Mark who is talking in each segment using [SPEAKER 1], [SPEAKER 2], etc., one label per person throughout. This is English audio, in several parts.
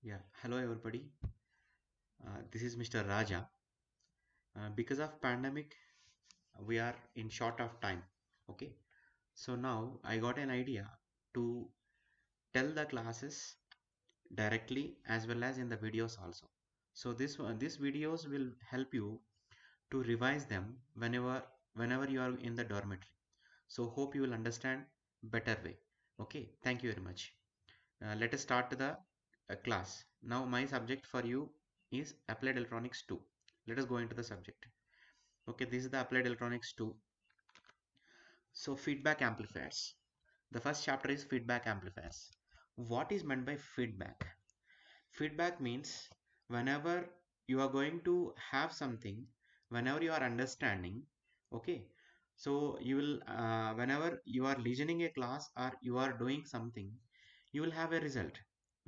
[SPEAKER 1] Yeah, hello everybody. This is Mr. Raja. Because of pandemic, we are in short of time. Okay, so now I got an idea to tell the classes directly as well as in the videos also. So these videos will help you to revise them whenever you are in the dormitory. So hope you will understand better way. Okay, thank you very much. Let us start the class. Now my subject for you is Applied Electronics 2. Let us go into the subject. Okay, this is the Applied Electronics 2. So feedback amplifiers. The first chapter is feedback amplifiers. What is meant by feedback? Feedback means whenever you are going to have something, whenever you are understanding, okay, so you will whenever you are listening a class or you are doing something, you will have a result.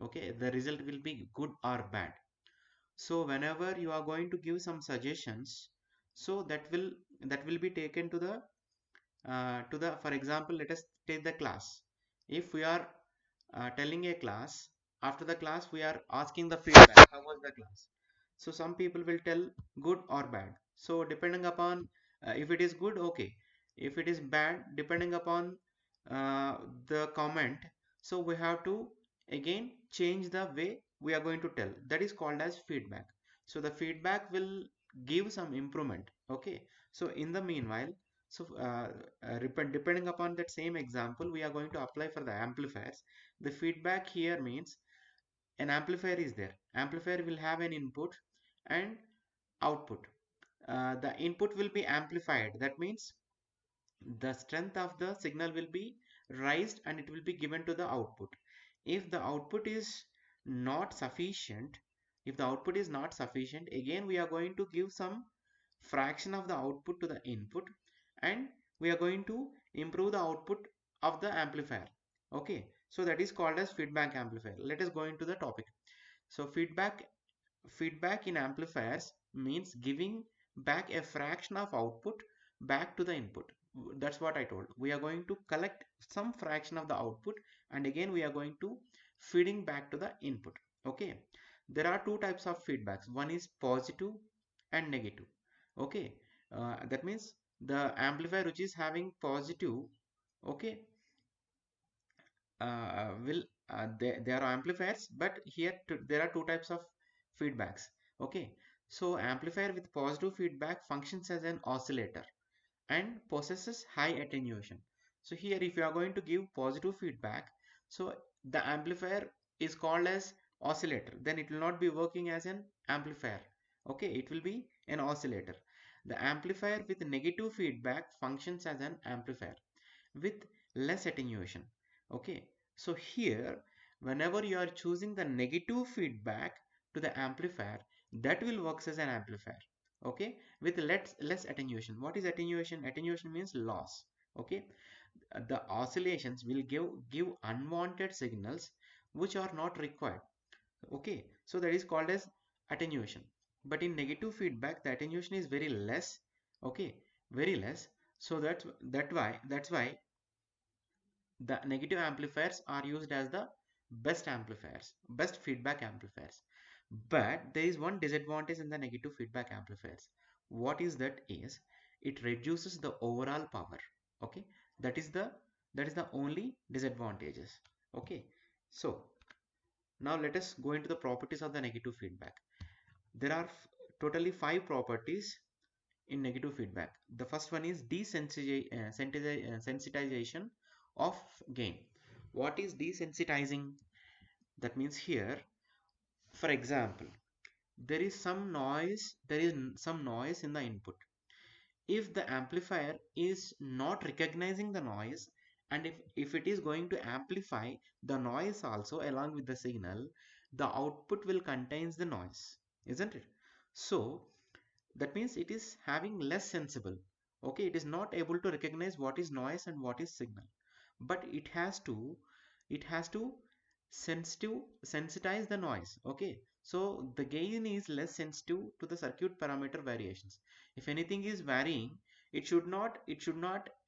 [SPEAKER 1] Okay, the result will be good or bad. So whenever you are going to give some suggestions, so that will be taken to the for example, let us take the class. If we are telling a class, after the class we are asking the feedback, how was the class? So some people will tell good or bad. So depending upon if it is good, okay, if it is bad, depending upon uh, the comment, so we have to again change the way we are going to tell. That is called as feedback. So the feedback will give some improvement. Okay, so in the meanwhile, so depending upon that same example, we are going to apply for the amplifiers. The feedback here means an amplifier is there. Amplifier will have an input and output. The input will be amplified. That means the strength of the signal will be raised and it will be given to the output. If the output is not sufficient, if the output is not sufficient, again we are going to give some fraction of the output to the input, and we are going to improve the output of the amplifier. Okay, so that is called as feedback amplifier. Let us go into the topic. So feedback in amplifiers means giving back a fraction of output back to the input. That's what I told. We are going to collect some fraction of the output and again we are going to feeding back to the input. Okay, there are two types of feedbacks. One is positive and negative. Okay, that means the amplifier which is having positive, okay, will they are amplifiers, but here there are two types of feedbacks. Okay, so amplifier with positive feedback functions as an oscillator and possesses high attenuation. So here if you are going to give positive feedback, so the amplifier is called as oscillator, then it will not be working as an amplifier. Okay, it will be an oscillator. The amplifier with negative feedback functions as an amplifier with less attenuation. Okay, so here whenever you are choosing the negative feedback to the amplifier, that will works as an amplifier. Okay, with less attenuation. What is attenuation? Attenuation means loss. Okay, the oscillations will give unwanted signals which are not required. Okay, so that is called as attenuation. But in negative feedback, the attenuation is very less. Okay, very less. So that's why the negative amplifiers are used as the best amplifiers, best feedback amplifiers. But there is one disadvantage in the negative feedback amplifiers. What is that is it reduces the overall power. Okay, that is the only disadvantages. Okay, so now let us go into the properties of the negative feedback. There are totally five properties in negative feedback. The first one is desensitization of gain. What is desensitizing? That means here, for example, there is some noise in the input. If the amplifier is not recognizing the noise, and if it is going to amplify the noise also along with the signal, the output will contains the noise, isn't it? So that means it is having less sensible. Okay, it is not able to recognize what is noise and what is signal, but it has to sensitize the noise. Okay, so the gain is less sensitive to the circuit parameter variations. If anything is varying, it should not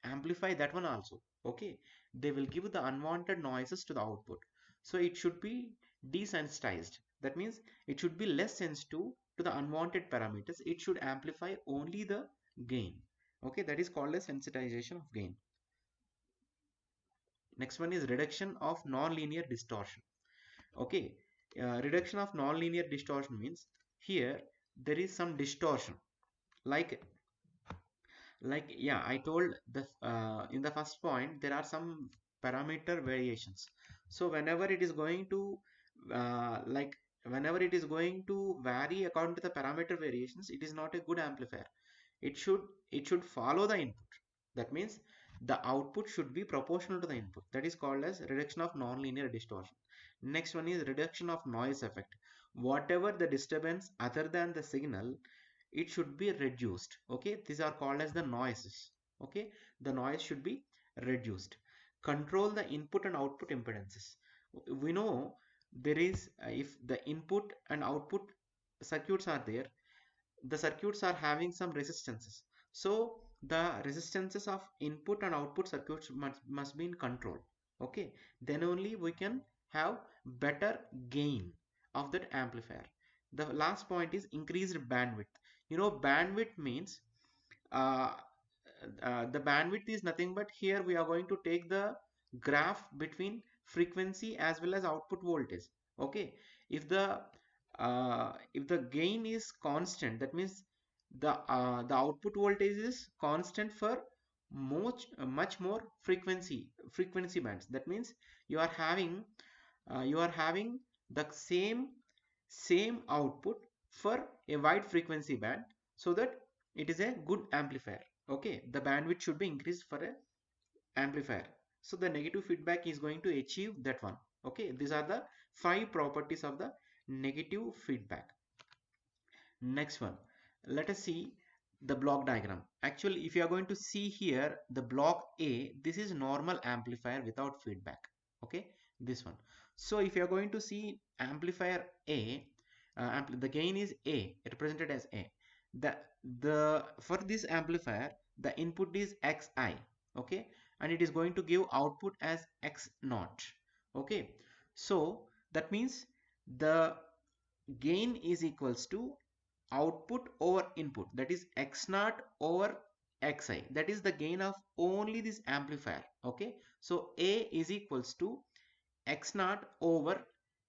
[SPEAKER 1] amplify that one also. Okay, they will give the unwanted noises to the output, so it should be desensitized. That means it should be less sensitive to the unwanted parameters. It should amplify only the gain. Okay, that is called as sensitization of gain. Next one is reduction of nonlinear distortion. Okay, reduction of nonlinear distortion means here there is some distortion, like yeah, I told the in the first point there are some parameter variations. So whenever it is going to like whenever it is going to vary according to the parameter variations, it is not a good amplifier. it should it should follow the input. That means the output should be proportional to the input. That is called as reduction of nonlinear distortion. Next one is reduction of noise effect. Whatever the disturbance other than the signal, it should be reduced. Okay, these are called as the noises. Okay, the noise should be reduced. Control the input and output impedances. We know there is if the input and output circuits are there, the circuits are having some resistances. So the resistances of input and output circuits must be in control. Okay, then only we can have better gain of that amplifier. The last point is increased bandwidth. You know, bandwidth means uh, the bandwidth is nothing but here we are going to take the graph between frequency as well as output voltage. Okay, if the gain is constant, that means the output voltage is constant for much more frequency bands. That means you are having the same output for a wide frequency band, so that it is a good amplifier. Okay, the bandwidth should be increased for a amplifier, so the negative feedback is going to achieve that one. Okay, these are the 5 properties of the negative feedback. Next one, let us see the block diagram. Actually, if you are going to see here the block A, this is normal amplifier without feedback. Okay, this one. So if you are going to see amplifier A, the gain is A, represented as A. The for this amplifier, the input is Xi. Okay, and it is going to give output as X naught. Okay, so that means the gain is equals to output over input, that is X naught over Xi. That is the gain of only this amplifier. Okay, so A is equals to X naught over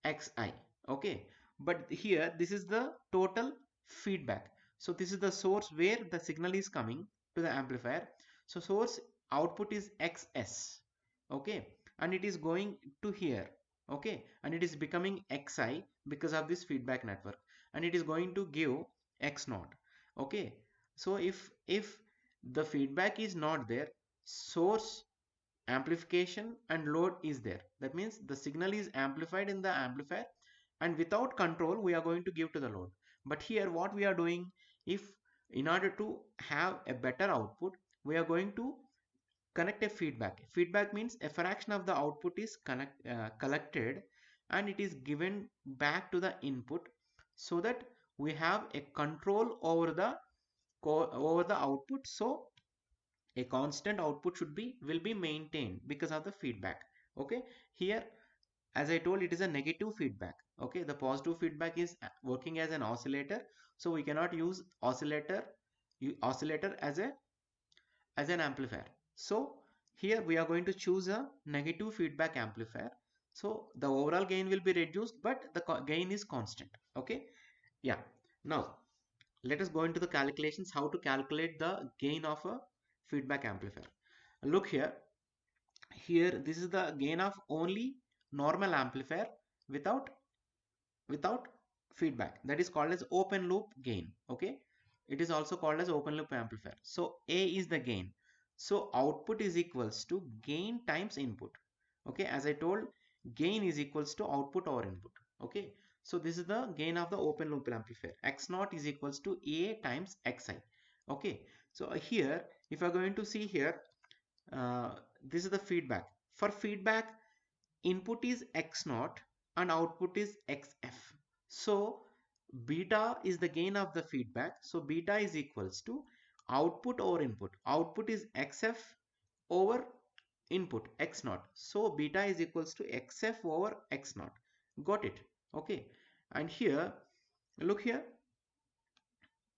[SPEAKER 1] Xi. Okay, but here this is the total feedback. So this is the source where the signal is coming to the amplifier. So source output is Xs. Okay, and it is going to here. Okay, and it is becoming Xi because of this feedback network, and it is going to give X naught. Okay, so if the feedback is not there, source, amplification and load is there. That means the signal is amplified in the amplifier, and without control we are going to give to the load. But here what we are doing, if in order to have a better output, we are going to connect a feedback. Feedback means a fraction of the output is collected and it is given back to the input, so that we have a control over the output. So a constant output will be maintained because of the feedback. Okay, here as I told, it is a negative feedback. Okay, the positive feedback is working as an oscillator, so we cannot use oscillator as an amplifier. So here we are going to choose a negative feedback amplifier, so the overall gain will be reduced but the gain is constant. Okay, yeah. Now let us go into the calculations, how to calculate the gain of a feedback amplifier. Look here, this is the gain of only normal amplifier without feedback. That is called as open loop gain. Okay, it is also called as open loop amplifier. So A is the gain, so output is equals to gain times input. Okay, as I told, gain is equals to output over input. Okay, so this is the gain of the open loop amplifier. X naught is equals to A times Xi. Okay, so here if you are going to see here, this is the feedback. For feedback, input is X naught and output is XF. So beta is the gain of the feedback. So beta is equals to output over input. Output is XF over input X naught. So beta is equals to XF over X naught. Got it? Okay. And here, look here,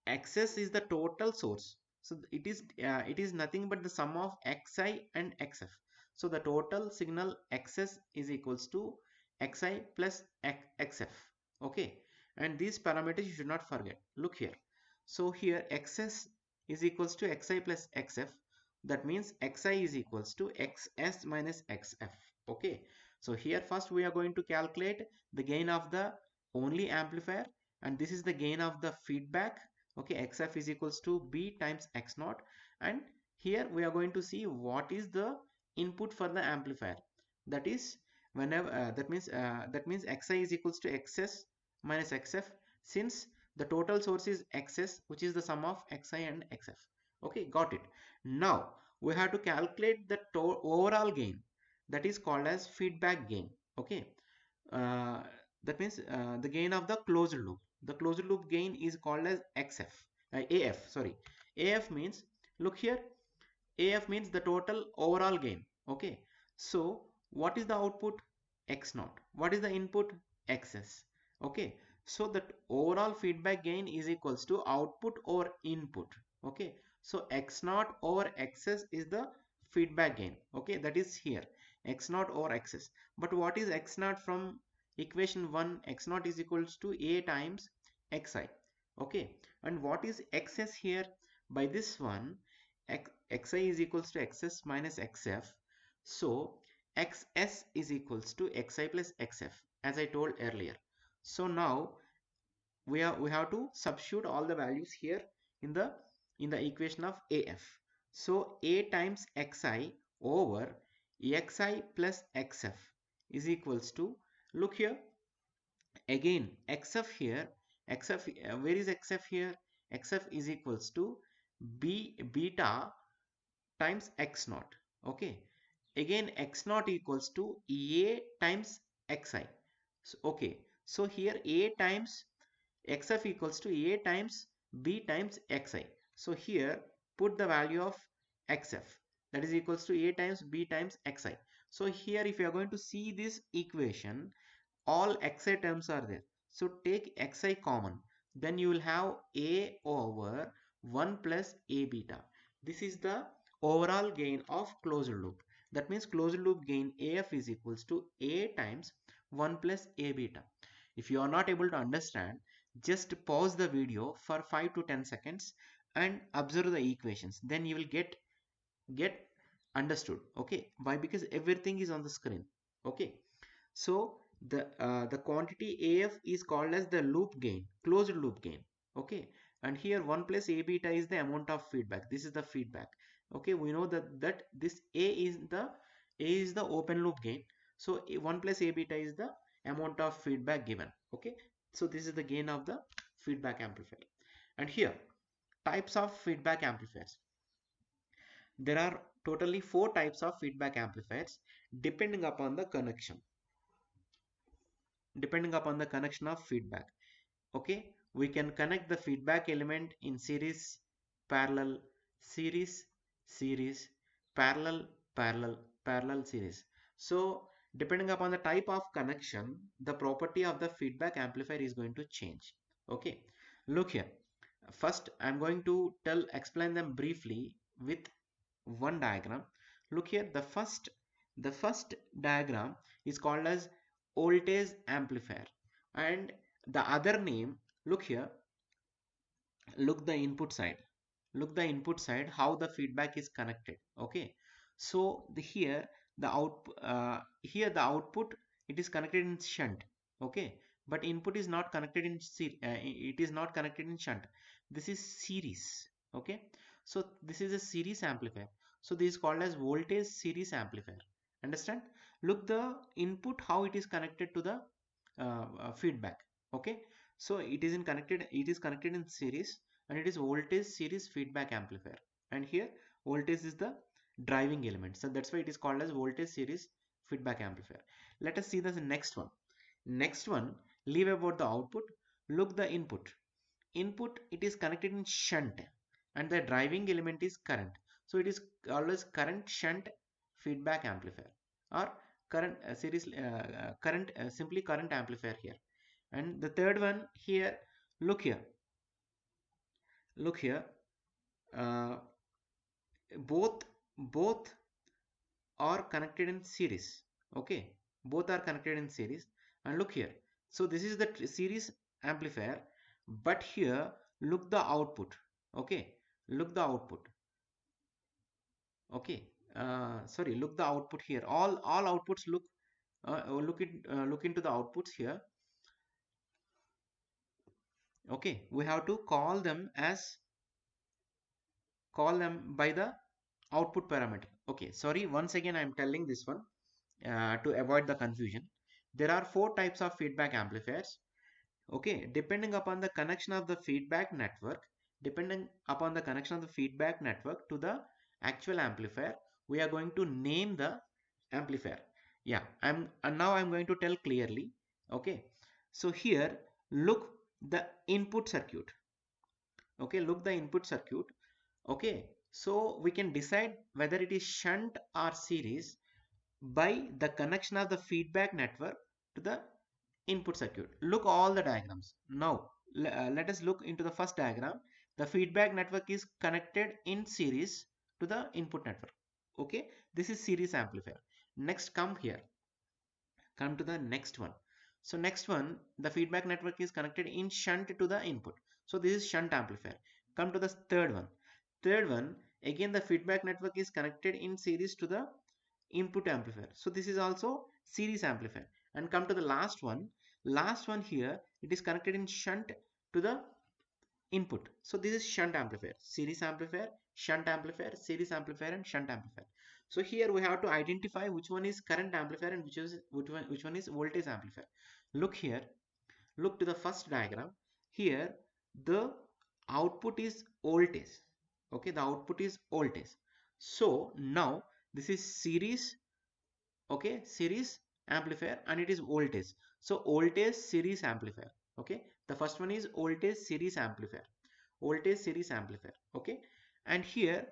[SPEAKER 1] xs is the total source. So it is nothing but the sum of xi and xf. So the total signal xs is equals to xi plus xf. Okay, and these parameters you should not forget. Look here. So here xs is equals to xi plus xf. That means xi is equals to xs minus xf. Okay, so here first we are going to calculate the gain of the only amplifier, and this is the gain of the feedback. Okay, xf is equals to b times x naught, and here we are going to see what is the input for the amplifier. That is, whenever that means xi is equals to xs minus xf, since the total source is xs, which is the sum of xi and xf. Okay, got it. Now we have to calculate the overall gain, that is called as feedback gain. Okay, uh, that means the gain of the closed loop. The closed loop gain is called as xf, af, sorry. Af means, look here, af means the total overall gain. Okay, so what is the output? X naught. What is the input? Xs. Okay, so that overall feedback gain is equals to output over input. Okay, so x naught over xs is the feedback gain. Okay, that is here x naught over xs. But what is x naught from equation 1? X naught is equals to a times xi. Okay, and what is xs here? By this one, xi is equals to xs minus xf. So xs is equals to xi plus xf, as I told earlier. So now we have to substitute all the values here in the equation of af. So a times xi over xi plus xf is equals to, look here, again xf here, xf, where is xf here? Xf is equals to beta times x naught. Okay, again x naught equals to a times xi. So, okay, so here a times xf equals to a times b times xi. So here put the value of xf, that is equals to a times b times xi. So here if you are going to see this equation, all xi terms are there. So take xi common, then you will have a over 1 plus a beta. This is the overall gain of closed loop. That means closed loop gain af is equals to a times 1 plus a beta. If you are not able to understand, just pause the video for 5 to 10 seconds and observe the equations. Then you will get understood. Okay, why? Because everything is on the screen. Okay, so the quantity af is called as the loop gain, closed loop gain. Okay, and here 1 plus a beta is the amount of feedback. This is the feedback. Okay, we know that this a is the open loop gain. So 1 plus a beta is the amount of feedback given. Okay, so this is the gain of the feedback amplifier. And here, types of feedback amplifiers. There are totally 4 types of feedback amplifiers depending upon the connection. Depending upon the connection of feedback. Okay, we can connect the feedback element in series, parallel, series, parallel, parallel, series. So depending upon the type of connection, the property of the feedback amplifier is going to change. Okay, look here. First I'm going to explain them briefly with one diagram. Look here, the first diagram is called as voltage amplifier, and the other name, look here, look the input side, how the feedback is connected. Okay, so here the output, it is connected in shunt. Okay, but input is not connected in it is not connected in shunt. This is series. Okay, so this is a series amplifier. So this is called as voltage series amplifier. Understand? Look the input, how it is connected to the feedback. Okay, so it is connected in series, and it is voltage series feedback amplifier, and here voltage is the driving element, so that's why it is called as voltage series feedback amplifier. Let us see the next one. Leave about the output, look the input, it is connected in shunt, and the driving element is current, so it is always current shunt feedback amplifier, or current simply current amplifier here. And the third one here, look here, look here, uh, both are connected in series. Okay, both are connected in series. And look here, so this is the series amplifier, but here look the output. Okay, look the output. Okay, sorry, look the output here. All outputs look, look into the outputs here. Okay, we have to call them by the output parameter. Okay, sorry, once again I'm telling this one, to avoid the confusion. There are four types of feedback amplifiers. Okay, depending upon the connection of the feedback network, depending upon the connection of the feedback network to the actual amplifier, we are going to name the amplifier. Yeah, and now I'm going to tell clearly. Okay, so here look the input circuit. Okay, look the input circuit. Okay, so we can decide whether it is shunt or series by the connection of the feedback network to the input circuit. Look all the diagrams. Now let us look into the first diagram. The feedback network is connected in series to the input network. Okay, this is series amplifier. Next, come here, come to the next one. So next one, the feedback network is connected in shunt to the input. So this is shunt amplifier. Come to the third one. Third one, again the feedback network is connected in series to the input amplifier. So this is also series amplifier. And come to the last one. Last one here, it is connected in shunt to the input. So this is shunt amplifier, series amplifier, shunt amplifier, series amplifier, and shunt amplifier. So here we have to identify which one is current amplifier and which one is voltage amplifier. Look here, look to the first diagram. Here the output is voltage. Okay, the output is voltage. So now this is series. Okay, series amplifier, and it is voltage. So voltage series amplifier. Okay, the first one is voltage series amplifier, voltage series amplifier. Okay, and here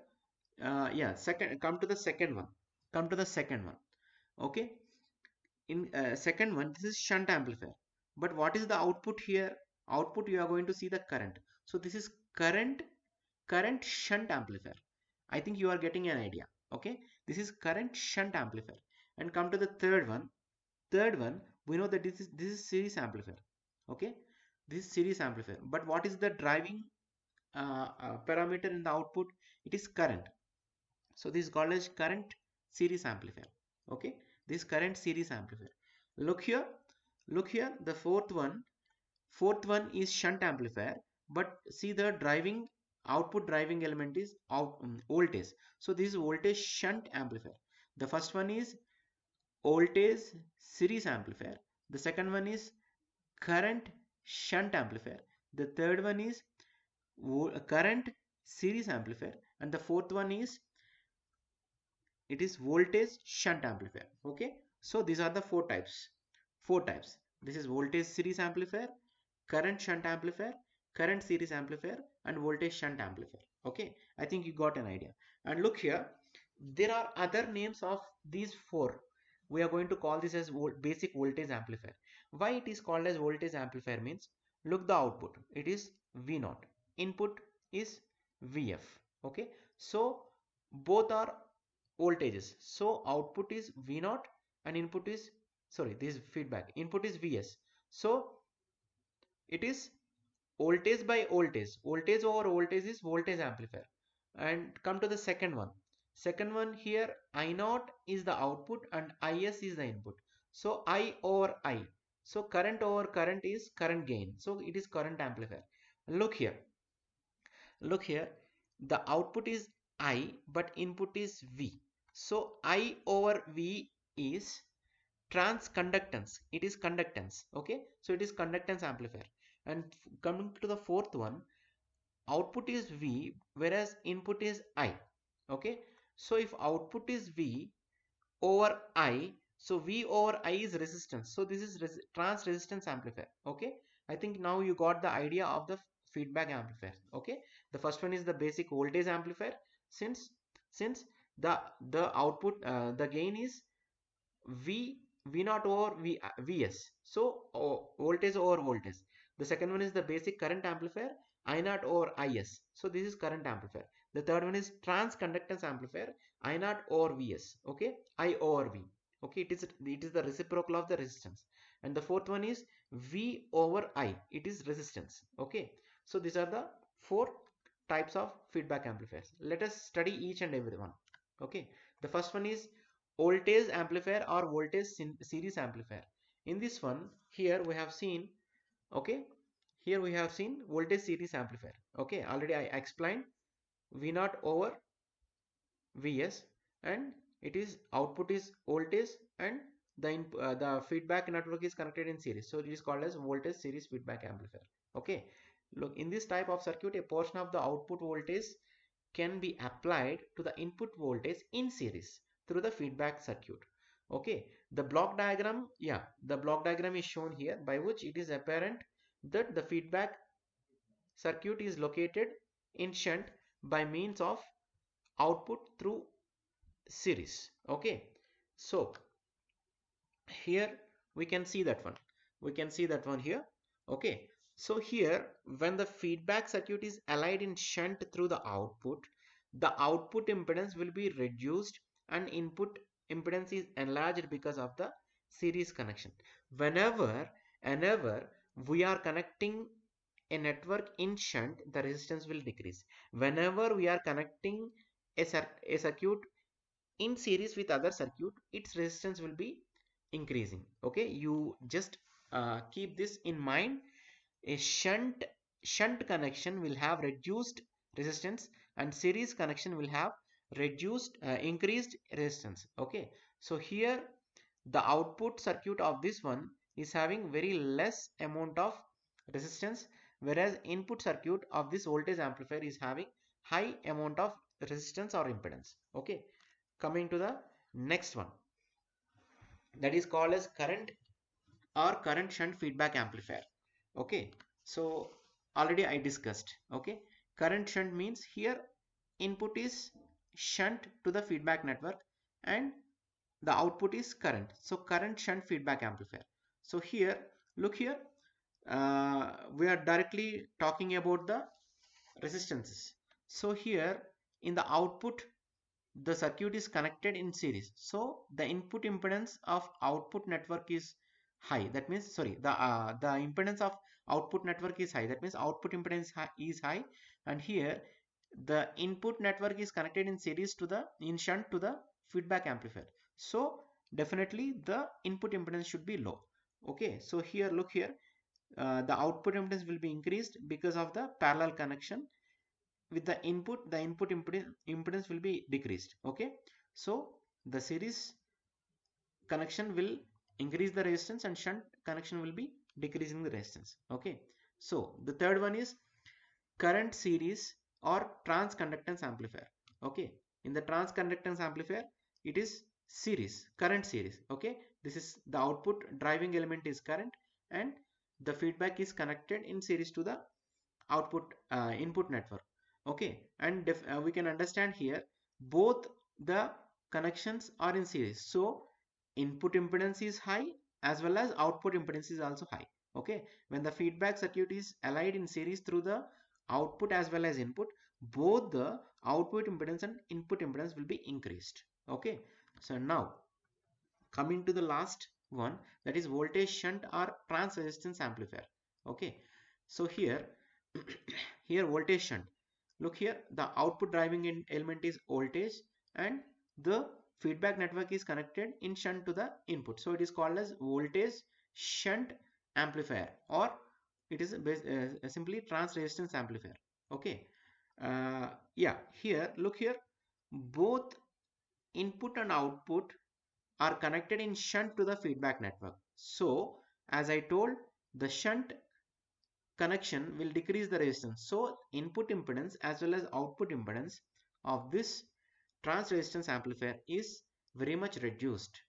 [SPEAKER 1] yeah, second, come to the second one, come to the second one. Okay, in second one, this is shunt amplifier. But what is the output here? Output, you are going to see the current. So this is current shunt amplifier. I think you are getting an idea. Okay, this is current shunt amplifier. And come to the third one. Third one, we know that this is series amplifier. Okay, this is series amplifier. But what is the driving parameter in the output? It is current. So this is called as current series amplifier. Okay, this current series amplifier. Look here, look here. The fourth one is shunt amplifier. But see, the driving output driving element is voltage. So this is voltage shunt amplifier. The first one is voltage series amplifier. The second one is current shunt amplifier. The third one is current series amplifier, and the fourth one is, it is voltage shunt amplifier. Okay, so these are the four types. This is voltage series amplifier, current shunt amplifier, current series amplifier, and voltage shunt amplifier. Okay, I think you got an idea. And look here, there are other names of these four. We are going to call this as basic voltage amplifier. Why it is called as voltage amplifier means, look the output, it is V naught, input is VF. Okay, so both are voltages. So output is V naught and input is, sorry, this is feedback, input is Vs. So it is voltage by voltage. Voltage over voltage is voltage amplifier. And come to the second one. Second one here, I naught is the output and Is is the input. So I over I. So current over current is current gain. So it is current amplifier. Look here. Look here. The output is I but input is V. So I over V is transconductance. It is conductance. Okay, so it is conductance amplifier. And coming to the fourth one, output is V whereas input is I. Okay, so if output is V over I, so V over I is resistance. So this is trans resistance amplifier. Okay, I think now you got the idea of the feedback amplifier. Okay, the first one is the basic voltage amplifier. Since the output, the gain is V naught over Vs. So voltage over voltage. The second one is the basic current amplifier, I naught over Is. So this is current amplifier. The third one is trans conductance amplifier, I naught over Vs. Okay, I over V. Okay, it is the reciprocal of the resistance. And the fourth one is V over I. It is resistance. Okay, so these are the four types of feedback amplifiers. Let us study each and every one. Okay, the first one is voltage amplifier or voltage series amplifier. In this one, here we have seen, okay, here we have seen voltage series amplifier. Okay, already I explained V naught over Vs, and it is output is voltage, and the feedback network is connected in series, so it is called as voltage series feedback amplifier. Okay, look, in this type of circuit, a portion of the output voltage can be applied to the input voltage in series through the feedback circuit. Okay, the block diagram, the block diagram is shown here, by which it is apparent that the feedback circuit is located in shunt by means of output through series. Okay, so here we can see that one here. Okay, so here when the feedback circuit is allied in shunt through the output impedance will be reduced and input impedance is enlarged because of the series connection. Whenever we are connecting a network in shunt, the resistance will decrease. Whenever we are connecting a circuit in series with other circuit, its resistance will be increasing. Okay, you just keep this in mind. A shunt connection will have reduced resistance, and series connection will have increased resistance. Okay, so here the output circuit of this one is having very less amount of resistance, whereas input circuit of this voltage amplifier is having high amount of resistance or impedance. Okay, coming to the next one, that is called as current shunt feedback amplifier. Okay, so already I discussed. Okay, current shunt means here input is shunt to the feedback network and the output is current, so current shunt feedback amplifier. So here, look here, we are directly talking about the resistances. So here in the output, the circuit is connected in series, so the input impedance of output network is high. That means, sorry, the impedance of output network is high. That means output impedance is high, and here the input network is connected in series to the in shunt to the feedback amplifier, so definitely the input impedance should be low. Okay, so here, look here, the output impedance will be increased because of the parallel connection with the input impedance will be decreased. Okay, so the series connection will increase the resistance and shunt connection will be decreasing the resistance. Okay, so the third one is current series or transconductance amplifier. Okay, in the transconductance amplifier, it is current series. Okay, this is the output driving element is current, and the feedback is connected in series to the output input network. Okay, and we can understand here both the connections are in series, so input impedance is high as well as output impedance is also high. Okay, when the feedback circuit is allied in series through the output as well as input, both the output impedance and input impedance will be increased. Okay, so now coming to the last one, that is voltage shunt or trans resistance amplifier. Okay, so here here voltage shunt, look here, the output driving element is voltage and the feedback network is connected in shunt to the input, so it is called as voltage shunt amplifier, or it is simply trans resistance amplifier. Okay, here, look here, both input and output are connected in shunt to the feedback network. So as I told, the shunt connection will decrease the resistance, so input impedance as well as output impedance of this trans resistance amplifier is very much reduced.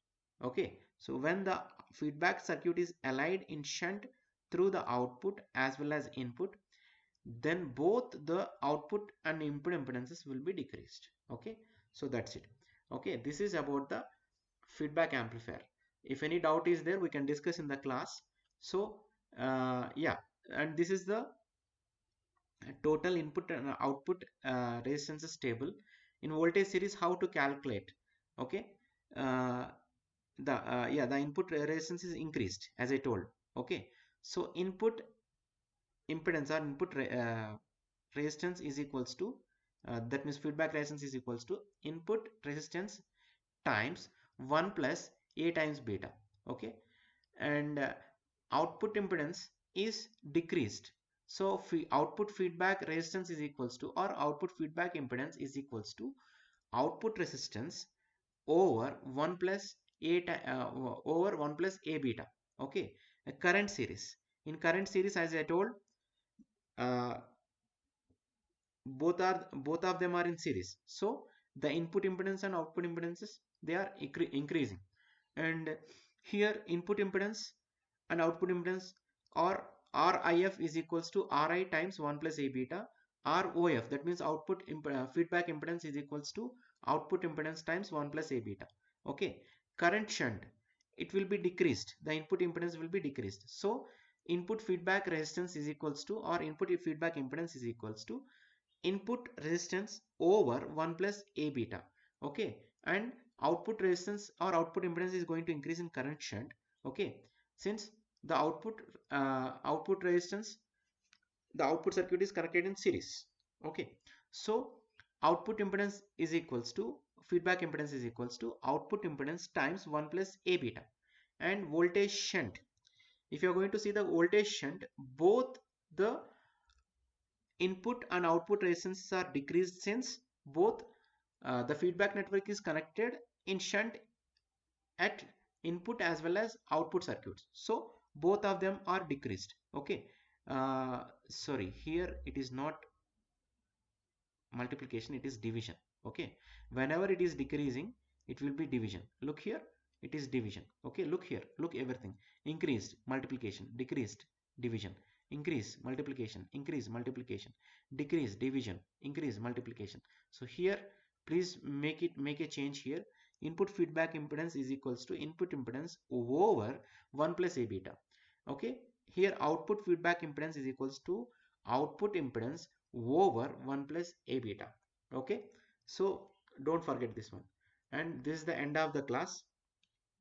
[SPEAKER 1] Okay, so when the feedback circuit is allied in shunt through the output as well as input, then both the output and input impedances will be decreased. Okay, so that's it. Okay, this is about the feedback amplifier. If any doubt is there, we can discuss in the class. So Yeah, and this is the total input and output resistances table in voltage series. How to calculate? Okay, uh, the input resistance is increased as I told. Okay, so input impedance or resistance is equals to that means feedback resistance is equals to input resistance times 1 plus a times beta. Okay, and output impedance is decreased, so output feedback resistance is equals to, or output feedback impedance is equals to output resistance over 1 plus over 1 plus a beta. Okay, a current series, in current series as I told, uh, both of them are in series, so the input impedance and output impedances, they are increasing. And here input impedance and output impedance, or RIF is equals to RI times 1 plus A beta. ROF, that means feedback impedance is equals to output impedance times 1 plus A beta. Okay, current shunt, it will be decreased, the input impedance will be decreased, so input feedback resistance is equals to, or input feedback impedance is equals to input resistance over 1 plus A beta. Okay, and output resistance or output impedance is going to increase in current shunt. Okay, since the output resistance, the output circuit is connected in series. Okay, so output impedance is equals to feedback impedance is equals to output impedance times 1 plus A beta. And voltage shunt, if you are going to see the voltage shunt, both the input and output resistances are decreased, since both the feedback network is connected in shunt at input as well as output circuits, so both of them are decreased. Okay, sorry, here it is not multiplication, it is division. Okay, whenever it is decreasing, it will be division. Look here, it is division. Okay, look here, look everything, increased multiplication, decreased division, increase multiplication, increase multiplication, decrease division, increase multiplication. So here please make a change here. Input feedback impedance is equals to input impedance over 1 plus A beta. Okay, here output feedback impedance is equals to output impedance over 1 plus A beta. Okay, so don't forget this one. And this is the end of the class.